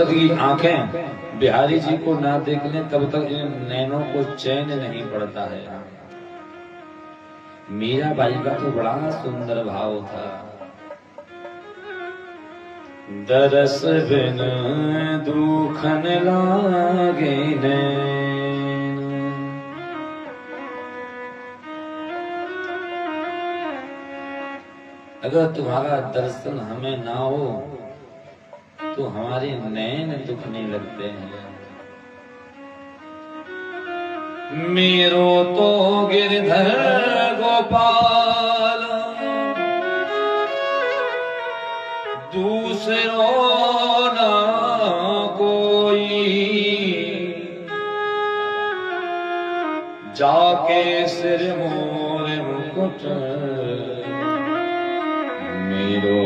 तक ये आंखें बिहारी जी को ना देख लें तब तक इन नैनों को चैन नहीं पड़ता है। मीराबाई का तो बड़ा सुंदर भाव था। दरस बिन दुखन लागे नैन, अगर तुम्हारा दर्शन हमें ना हो तो हमारे नैन दुखने लगते हैं। मेरो तो गिरधर गोपाल दूसरो ना कोई, जाके सिर मोर मुकुट मेरो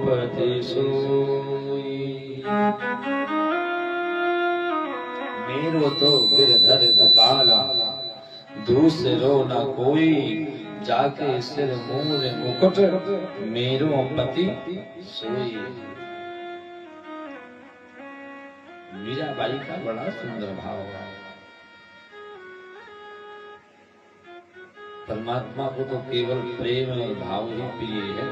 पति सोई। मेरो तो गिरधर गोपाल दूसरो न कोई, जाके सिर मोर मुकुट मेरो पति सोई। मीराबाई का बड़ा सुंदर भाव है। परमात्मा को तो केवल प्रेम और भाव ही प्रिय है।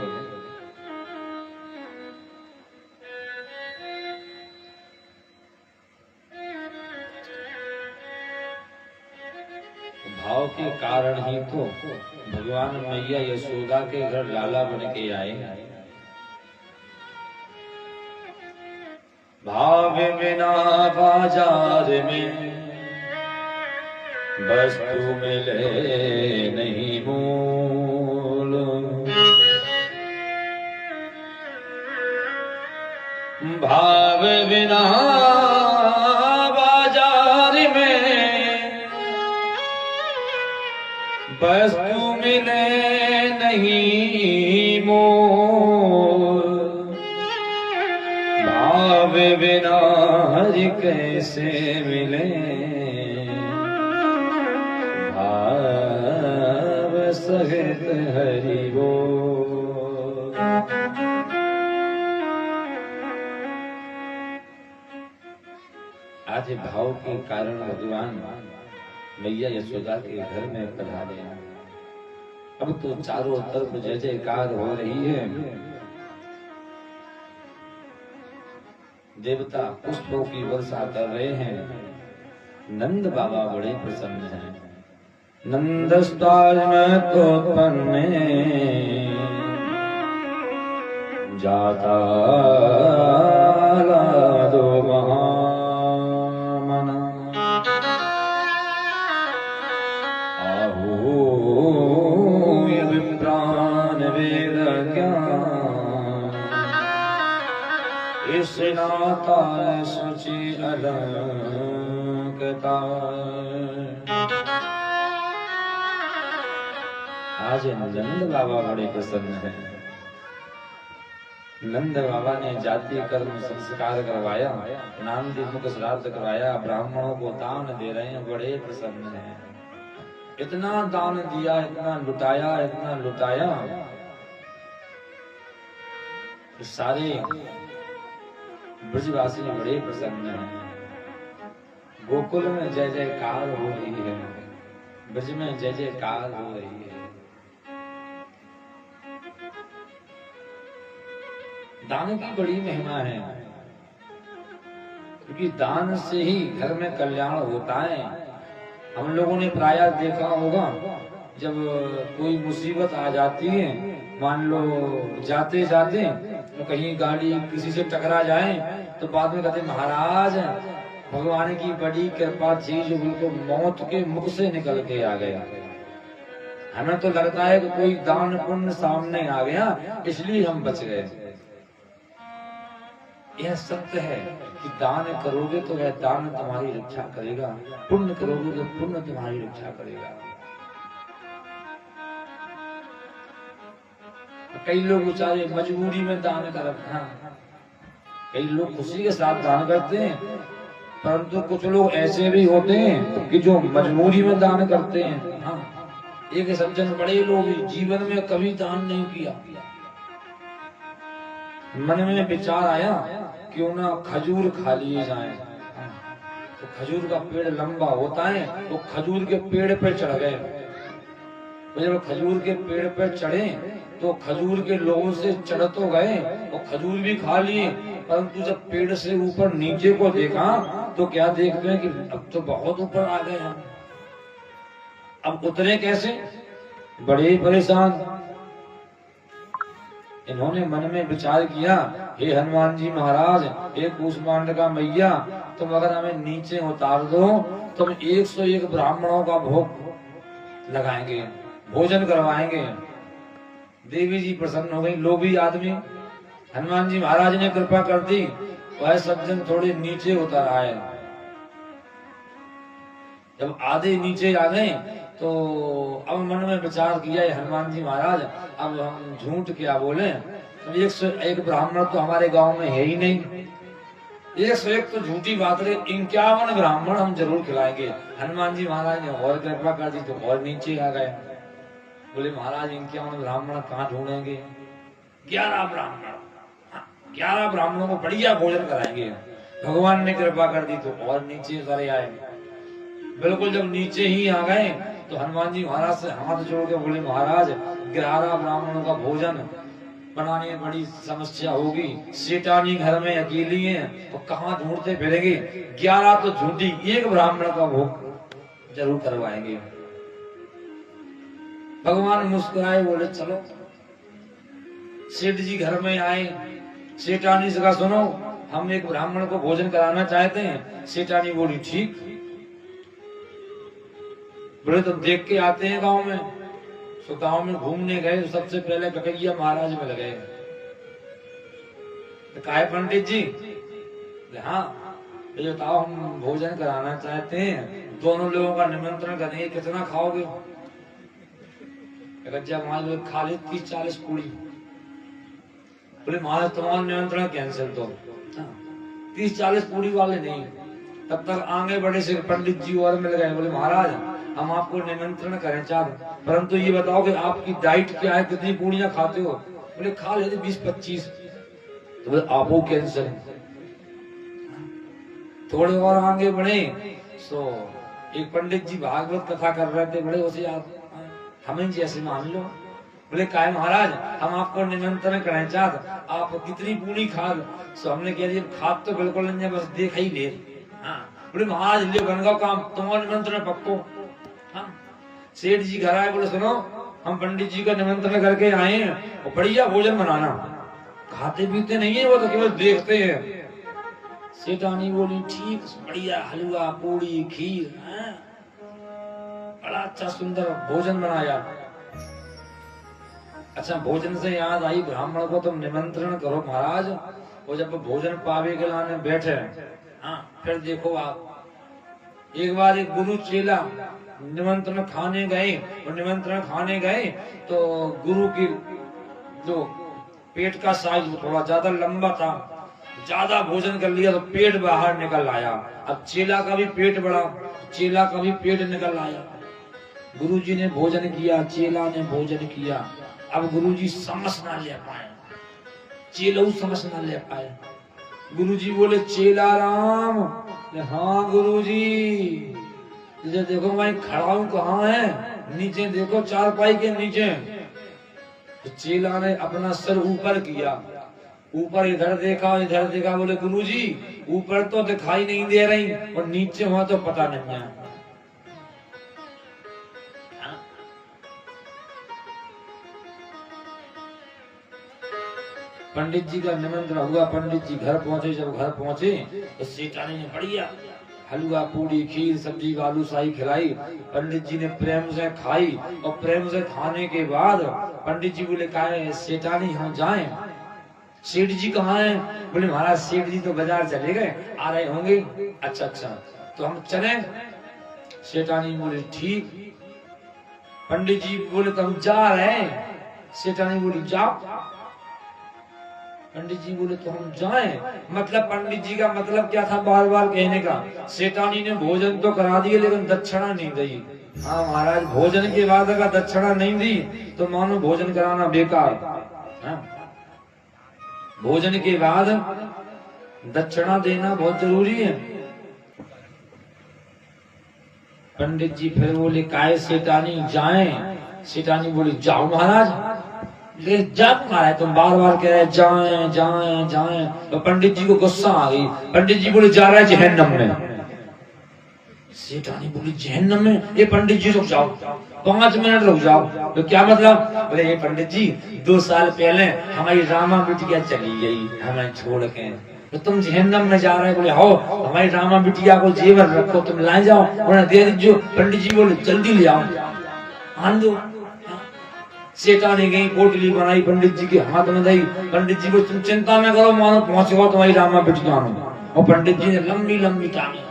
भाव के कारण ही तो भगवान मैया यशोदा के घर लाला बन के आए। भाव बिना बाजार में वस्तु मिले नहीं मूल, भाव बिना बाजार में वस्तु मिले नहीं मोल, भाव बिना हरि कैसे मिले भाव सहित हरि बोल। आज भाव के कारण भगवान मैया यशोदा के घर में पधारे। अब तो चारों तरफ जय जयकार हो रही है। देवता पुष्पों की वर्षा कर रहे हैं। नंद बाबा बड़े प्रसन्न हैं। नंदस्ताज में तो पन्ने जाता दो महामना, आहू विप्रान वेद ज्ञान, इस नाता सुचि अलंकता। आज नंद बाबा बड़े प्रसन्न हैं। नंद बाबा ने जाति कर्म संस्कार करवाया, नांदी मुख श्राद्ध करवाया, ब्राह्मणों को दान दे रहे हैं, बड़े प्रसन्न हैं। इतना दान दिया, इतना लुटाया, इतना लुटाया, सारे ब्रजवासी बड़े प्रसन्न हैं। गोकुल में जय जयकार हो रही है, ब्रज में जय जयकार हो रही है। दान की बड़ी महिमा है, क्योंकि दान से ही घर में कल्याण होता है। हम लोगों ने प्रायः देखा होगा, जब कोई मुसीबत आ जाती है, मान लो जाते जाते तो कहीं गाड़ी किसी से टकरा जाए तो बाद में कहते महाराज भगवान की बड़ी कृपा थी जो बिल्कुल मौत के मुख से निकल के आ गया। हमें तो लगता है कि कोई दान पुण्य सामने आ गया इसलिए हम बच गए। यह सत्य है कि दान करोगे तो वह दान तुम्हारी रक्षा करेगा, पुण्य करोगे तो पुण्य तुम्हारी रक्षा करेगा। कई लोग बेचारे मजबूरी में दान करते हैं, कई लोग खुशी के साथ दान करते हैं, परंतु कुछ लोग ऐसे भी होते हैं कि जो मजबूरी में दान करते हैं। हाँ, एक सज्जन बड़े लोग जीवन में कभी दान नहीं किया, मन में विचार आया क्यों ना खजूर खा लिए जाए। तो खजूर का पेड़ लंबा होता है, वो खजूर के पेड़ पे चढ़ गए। तो जब खजूर के पेड़ पे चढ़े तो खजूर के लोगों से चढ़ तो गए और खजूर भी खा लिए, परंतु जब पेड़ से ऊपर नीचे को देखा तो क्या देखते हैं कि अब तो बहुत ऊपर आ गए हम, अब उतरे कैसे, बड़े परेशान। इन्होंने मन में विचार किया, हे हनुमान जी महाराज, हे कूष्मांडका मैया, तुम अगर हमें नीचे उतार दो तो हम 101 ब्राह्मणों का भोग लगाएंगे, भोजन करवाएंगे। देवी जी प्रसन्न हो गई। लोभी आदमी, हनुमान जी महाराज ने कृपा कर दी, वह सज्जन थोड़े नीचे उतर आए। जब आधे नीचे आ गए तो अब मन में विचार किया, हनुमान जी महाराज अब हम झूठ क्या बोले, तो 101 ब्राह्मण तो हमारे गांव में है ही नहीं, 101 तो झूठी बात है, 51 ब्राह्मण हम जरूर खिलाएंगे। हनुमान जी महाराज ने और कृपा कर दी तो और नीचे आ गए। बोले महाराज 51 ब्राह्मण कहाँ ढूंढेंगे, 11 ब्राह्मण, 11 ब्राह्मणों को बढ़िया भोजन कराएंगे। भगवान ने कृपा कर दी तो और नीचे उतरे आए। बिल्कुल जब नीचे ही आ गए तो हनुमान जी महाराज से हाथ जोड़ के बोले, महाराज 11 ब्राह्मणों का भोजन बनाने में बड़ी समस्या होगी, सेठानी घर में अकेली है तो कहाँ ढूंढते फिरेंगे, 11 तो झूठी, 1 ब्राह्मण का भोग जरूर करवाएंगे। भगवान मुस्कुराए, बोले चलो। सेठ जी घर में आए, सेठानी से कहा, सुनो हम एक ब्राह्मण को भोजन कराना चाहते हैं। सेठानी बोली ठीक। बोले तुम देख के आते हैं गांव में। तो गांव में घूमने गए तो सबसे पहले ककैया महाराज में लगे। तो कहा पंडित जी, हाँ ये बताओ हम भोजन कराना चाहते हैं, दोनों लोगों का निमंत्रण करेंगे, कितना खाओगे। ककैया महाराज खा ली 30-40 पूरी। बोले महाराज तुम्हारा निमंत्रण कैंसिल, तो 30-40 पूरी वाले नहीं। तब तक आगे बड़े से पंडित जी और मिल गए। बोले महाराज हम आपको निमंत्रण करें चाहते, परंतु ये बताओ कि आपकी डाइट क्या है, कितनी पूड़ियां खाते हो। बोले खा लेते 20-25। तो बोले आपो कैंसर। थोड़े और आगे बढ़े तो एक पंडित जी भागवत कथा कर रहे थे, बड़े उसे आप हमें जैसे मान लो। बोले काय महाराज हम आपको निमंत्रण करें चाहते, आप कितनी पूरी खाद। तो हमने कह दिया खाद तो बिल्कुल नहीं, बस देख ही ले। बोले महाराज ले बनगाओ काम, तुम्हारा निमंत्रण पक्को। सेठ जी घर आए, बोले सुनो हम पंडित जी का निमंत्रण करके आए हैं और बढ़िया भोजन बनाना। खाते पीते नहीं है वो, तो केवल देखते हैं। सेठानी बोली ठीक, बढ़िया हलवा पूड़ी खीर, बड़ा अच्छा सुंदर भोजन बनाया। अच्छा भोजन से याद आई, ब्राह्मण को तुम निमंत्रण करो महाराज। वो जब भोजन पावे के लाने बैठे, फिर देखो आप, एक बार एक गुरु चेला निमंत्रण खाने गए, और निमंत्रण खाने गए तो गुरु की जो पेट का साइज थोड़ा ज्यादा लंबा था, ज्यादा भोजन कर लिया तो पेट बाहर निकल आया। अब चेला का भी पेट बड़ा, चेला का भी पेट निकल आया। गुरुजी ने भोजन किया, चेला ने भोजन किया। अब गुरुजी समझ ना ले पाए, चेला समझ ना ले पाए। गुरुजी बोले चेला राम। हाँ गुरुजी। देखो मैं खड़ा हूँ, कहाँ है, नीचे देखो चारपाई के नीचे। तो चेला ने अपना सर ऊपर किया, ऊपर इधर देखा इधर देखा। बोले गुरुजी ऊपर तो दिखाई नहीं दे रही और नीचे हुआ तो पता नहीं है। पंडित जी का निमंत्रण हुआ, पंडित जी घर पहुंचे। जब घर पहुंचे तो सेठानी ने बढ़िया हलवा पूड़ी खीर सब्जी आलू शाही खिलाई। पंडित जी ने प्रेम से खाई, और प्रेम से खाने के बाद पंडित जी बोले कहा सेठानी हम जाएं। सेठ जी कहाँ हैं? बोले महाराज सेठ जी तो बाजार चले गए, आ रहे होंगे। अच्छा अच्छा तो हम चले। सेठानी बोले ठीक। पंडित जी बोले तो हम जा रहे हैं। सेठानी बोली जाओ। पंडित जी बोले तो हम जाएं। मतलब पंडित जी का मतलब क्या था बार बार कहने का, सेठानी ने भोजन तो करा दिए लेकिन दक्षिणा नहीं दी। हाँ महाराज भोजन के बाद अगर दक्षिणा नहीं दी तो मानो भोजन कराना बेकार। भोजन के बाद दक्षिणा देना बहुत जरूरी है। पंडित जी फिर बोले काय सेठानी जाएं? सेठानी बोली जाओ महाराज। ले जा महाराज, तुम बार बार कह रहे जाएं जाएं जाएं। तो पंडित जी को गुस्सा आ गई। पंडित जी बोले जा रहा है जहन्नम में। सेठानी बोली जहन्नम में? ये पंडित जी रुक जाओ, 5 मिनट रुक जाओ। तो क्या मतलब? बोले ये पंडित जी 2 साल पहले हमारी रामा बिटिया चली गई हमें छोड़ के, तो तुम जहन्नम में जा रहे। बोले हो, हमारी रामा बिटिया को जेवर रखो, तुम लाए जाओ, उन्हें दे दीजिए। पंडित जी बोले जल्दी ले आओ, आन दो। सेठानी गई, पोटली बनाई, पंडित जी के हाथ में दी। पंडित जी को तुम चिंता न करो, मानो पहुंचेगा तुम्हारी रामा बिटिया में। और पंडित जी ने लंबी लंबी टांगी।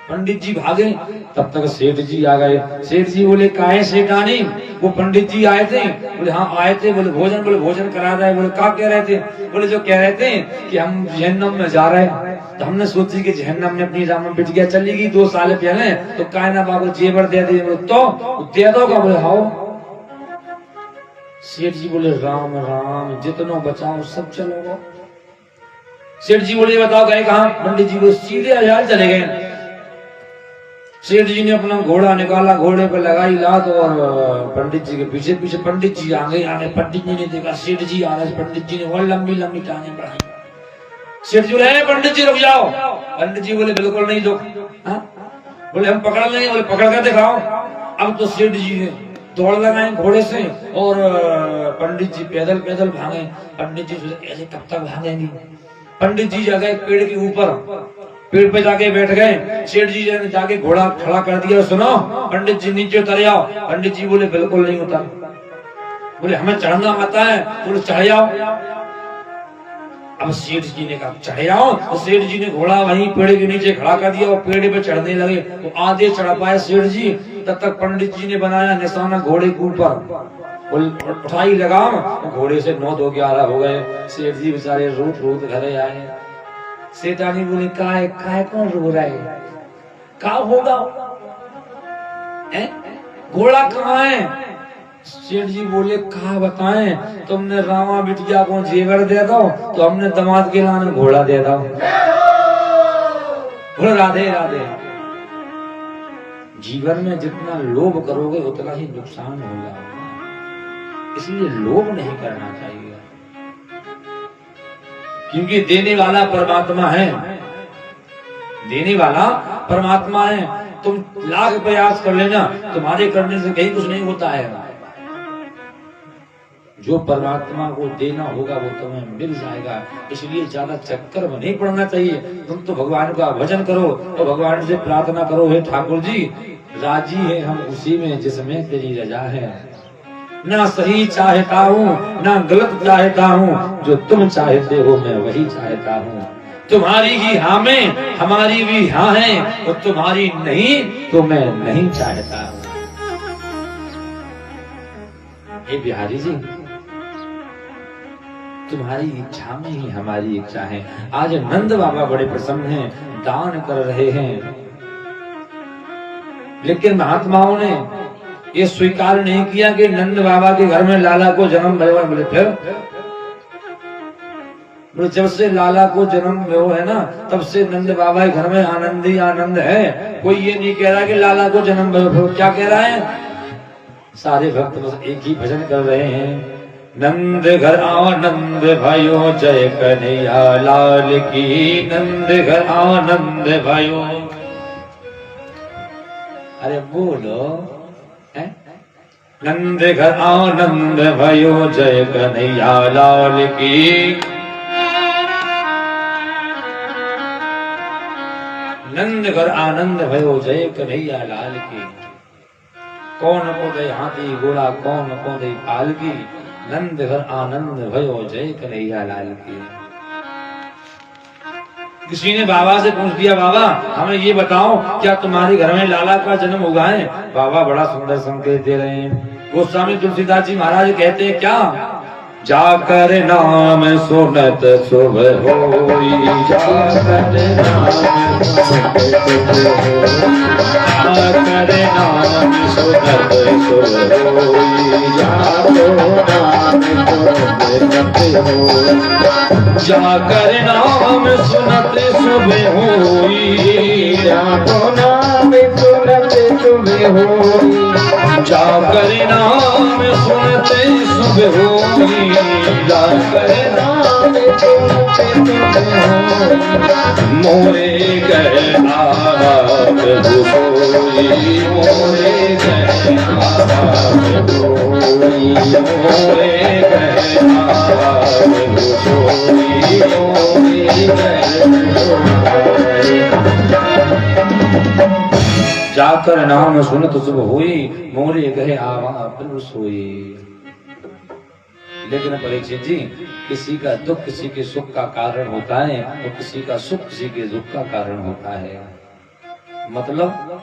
पंडित जी भागे, तब तक सेठ जी आ गए। सेठ जी बोले काहे सेठानी? वो पंडित जी आए थे। बोले हाँ आए थे। बोले भोजन करा रहे। बोले क्या कह रहे थे? बोले जो कह रहे थे कि हम जहन्नम में जा रहे हैं, तो हमने सोची कि जहन्नम में अपनी रामा बिटिया चली गई 2 साल पहले, तो कायना बाबू जेवर दे दिए। तो दे दोगा? बोले हाँ। सेठ जी बोले राम राम, जितना बचाओ सब चलो। सेठ जी बोले बताओ गए कहाँ? पंडित जी को सीधे हजार चले गए। सेठ जी ने अपना घोड़ा निकाला, घोड़े पर लगाई लात और पंडित जी के पीछे पीछे। पंडित जी आगे आगे, पंडित जी ने देखा सेठ जी आ रहे। पंडित जी ने और लंबी लंबी टांगे बढ़ाई। सेठ जी बोले पंडित जी रुक जाओ। पंडित जी बोले बिल्कुल नहीं रुक। बोले हम पकड़ लेंगे। बोले पकड़ कर दिखाओ। अब तो सेठ जी ने दौड़ लगाए घोड़े से और पंडित जी पैदल पैदल भागे। पंडित जी सोचे ऐसे कब तक भागेंगे। पंडित जी जा गए पेड़ के ऊपर, पेड़ पे जाके बैठ गए। सेठ जी ने जाके घोड़ा खड़ा कर दिया। सुनो पंडित जी नीचे उतर आओ। पंडित जी बोले बिल्कुल नहीं उतर। बोले हमें चढ़ना आता है। बोले चढ़ जाओ। अब सेठ जी ने कहा चढ़ जाओ। तो सेठ जी ने घोड़ा वहीं पेड़ के नीचे खड़ा कर दिया और पेड़ पे चढ़ने लगे। तो आधे चढ़ पाए सेठ जी, तब तक पंडित जी ने बनाया निशाना घोड़े के ऊपर। उठाई लगाम, घोड़े से 9 2 11 हो गए। सेठ जी बेचारे रोत रोत घरे आए। सेठानी बोली काय काय कौन रो रहा है? क्या होगा? घोड़ा कहाँ है? सेठ जी बोले कहा बताएं, तुमने रामा बिटिया को जेवर दे दो तो हमने दामाद के लाने घोड़ा दे दो। बोले राधे राधे। जीवन में जितना लोभ करोगे उतना ही नुकसान होगा, इसलिए लोभ नहीं करना चाहिए। क्योंकि देने वाला परमात्मा है, देने वाला परमात्मा है। तुम लाख प्रयास कर लेना, तुम्हारे करने से कहीं कुछ नहीं होता है। जो परमात्मा को देना होगा वो तुम्हें मिल जाएगा। इसलिए ज्यादा चक्कर में नहीं पड़ना चाहिए। तुम तो भगवान का भजन करो और भगवान से प्रार्थना करो, हे ठाकुर जी राजी है हम उसी में जिसमें तेरी रजा है। ना सही चाहता हूँ ना गलत चाहता हूँ, जो तुम चाहते हो मैं वही चाहता हूँ। तुम्हारी ही हाँ में हमारी भी हाँ है, और तुम्हारी नहीं तो मैं नहीं चाहता हूँ। हे बिहारी जी, तुम्हारी इच्छा में ही हमारी इच्छा है। आज नंद बाबा बड़े प्रसन्न हैं, दान कर रहे हैं, लेकिन महात्माओं ने ये स्वीकार नहीं किया कि नंद बाबा के घर में लाला को जन्म भया। बोले फिर जब से लाला को जन्म हुआ है ना, तब से नंद बाबा के घर में आनंद ही आनंद है। कोई ये नहीं कह रहा कि लाला को जन्म भया। क्या कह रहा है? सारे भक्त बस एक ही भजन कर रहे हैं, नंद घर आनंद भयो जय कन्हैया लाल की, नंद घर आनंद भयो। अरे बोलो, नंद घर आनंद भयो जय कन्हैया लाल की, नंद घर आनंद भयो जय कन्हैया लाल की। कौन को दे हाथी घोड़ा कौन को दे पालकी, नंद घर आनंद भयो जय कन्हैया लाल की। किसी ने बाबा से पूछ दिया, बाबा हमें ये बताओ क्या तुम्हारे घर में लाला का जन्म हुआ है? बाबा बड़ा सुंदर संकेत दे रहे हैं। गोस्वामी तुलसीदास जी महाराज कहते हैं क्या? जाकर नाम सुनत शुभ होई, जाकर नाम सुनत शुभ होई, जाकर नाम सुनत शुभ होई, जाको नाम सुनत होई, जाकर नाम सुनत शुभ होई, जाको नाम सुनत शुभ होई, जाकर नाम सुनते शुभ होई, जाकर नाम सुनते शुभ होई, मोरे गए आप सोई, मोरे गए आप सोई, मोरे गए आप सोई, मोरे गए जाकर नाम सुनत शुभ हुई, मोरे गए आवा प्रभु सोई। लेकिन परीक्षित जी, किसी का दुख किसी के सुख का कारण होता है और किसी का सुख किसी के दुख का कारण होता है। मतलब